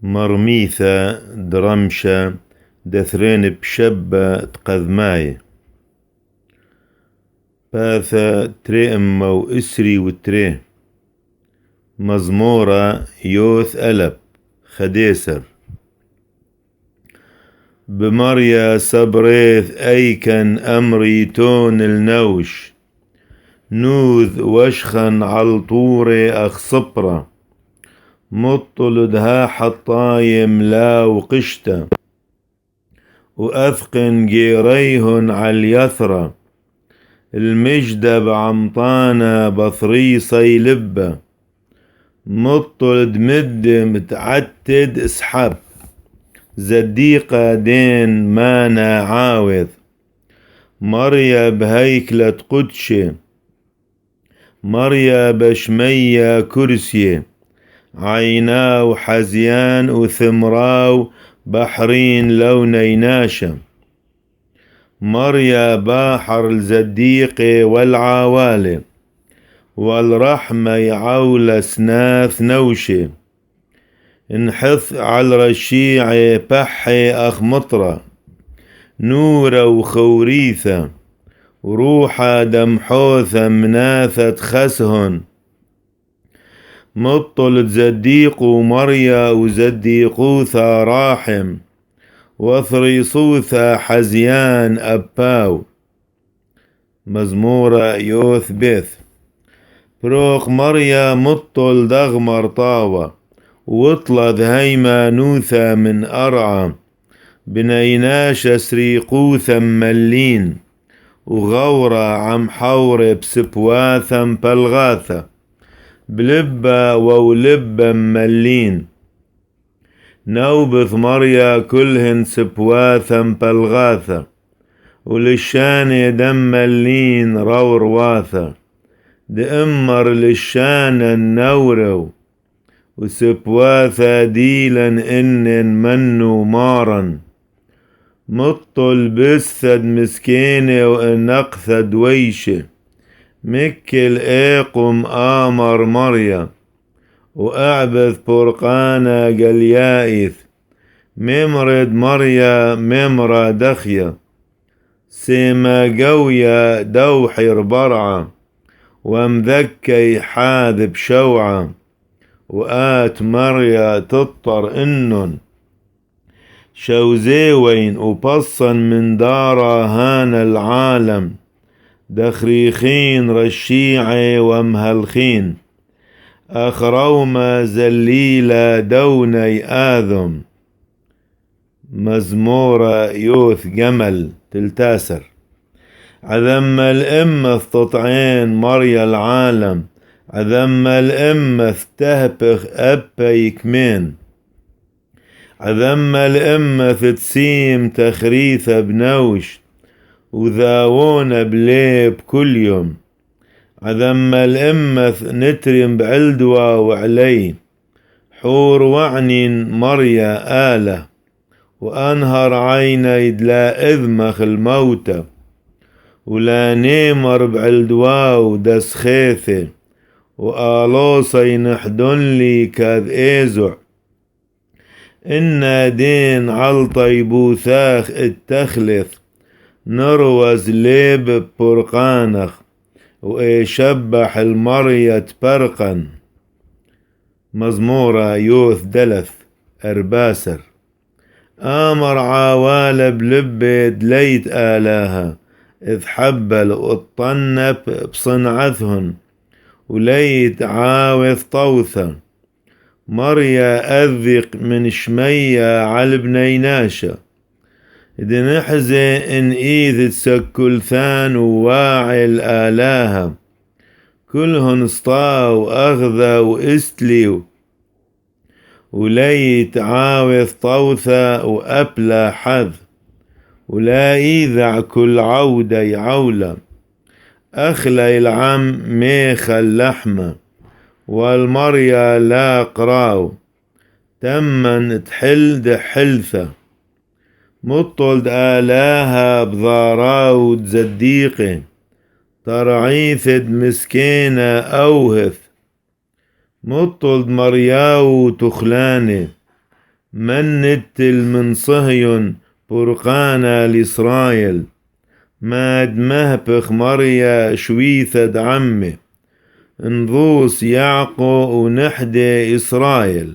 مرميثة درمشة دثرين بشبة تقذماي باثة تري أمو إسري وتري مزمورة يوث ألب خديسر بمريا صبريث أيكن أمري تون النوش نوذ وشخن عالطوري أخ صبرة مطلدها حطايم لا وقشته وأثقن جيريهن عاليثرة المجدب عمطانة بثريصي لبة مطلد مد متعتد اسحب زديقة دين مانا عاوذ مريا بهيكلة قدشي مريا بشمية كرسي عيناو حزيان وثمراو بحرين لوني ناشم مريا باحر الزديق والعوالي والرحمة يعول سناث نوشي انحث على الرشيع بحي أخ مطرة نورة وخوريثة وروحة دمحوثة مناثة خسهن مطل زديق مريا وزديقوثا راحم وثريصوثا حزيان أباو مزمورة يوث بيث بروخ مريا مطل دغمر طاوة وطلد هيما نوثا من أرعى بنيناش سريقوثا ملين وغورة عم حور بسبواثا بلغاثة بلبة وولبة ملين نوبث مريا كلهن سبواثا بلغاثة وللشان دم ملين رور واثة دأمر للشان النورو وسبواثا ديلا إن منو مارا مطل بثد مسكينة وإنقثد ويشه مكل ايقم آمر مريا وأعبث برقانا قليائث ممرد مريا ممرا دخية سيما قوية دوحر برعة ومذكي حاذب شوعة وآت مريا تطر إنن شوزيوين وبصن من دارا هان العالم دخريخين رشيعي ومهلخين أخروما زليلة دوني آذم مزمورة يوث جمل تلتاسر عذم الأمة تطعين مريا العالم عذم الأمة تهبخ أبا يكمين عذم الأمة تسيم تخريثة بنوش وذاوون بليب كل يوم عذم الأمة نترم بعلدوا وعلي حور وعنين مريا آلة وأنهر عيني لا إذمخ الموتى ولا نيمر بعلدوا ودس خيثي وآلوصي نحدن لي كاذ إيزع إنا دين علطي بوثاخ التخلث نروز ليب برقانخ ويشبح المرية برقا مزمورة يوث دلث أرباسر آمر عوال بلبد ليت آلاها إذ حبل وطنب بصنعتهن وليت عاوث طوثة مريا أذق من شمية على بنيناشة إذ نحزي إن إيذ تسكل ثان وواعي الآلاها كلهن سطاو أغذى وإستليو وليت عاوث طوثة وأبلى حذ ولا إيذع كل عودة يعولة أخلى العم ميخ اللحمة والمريا لا قراو تمن تحل دحلثة مطلد آلاها بضاراو تزديقي ترعيثد مسكينة أوهث مطلد مرياو تخلاني منت المنصهي برقانا لإسرائيل ماد مهبخ مريا شويثة عمه نضوس يعقو ونحدي إسرائيل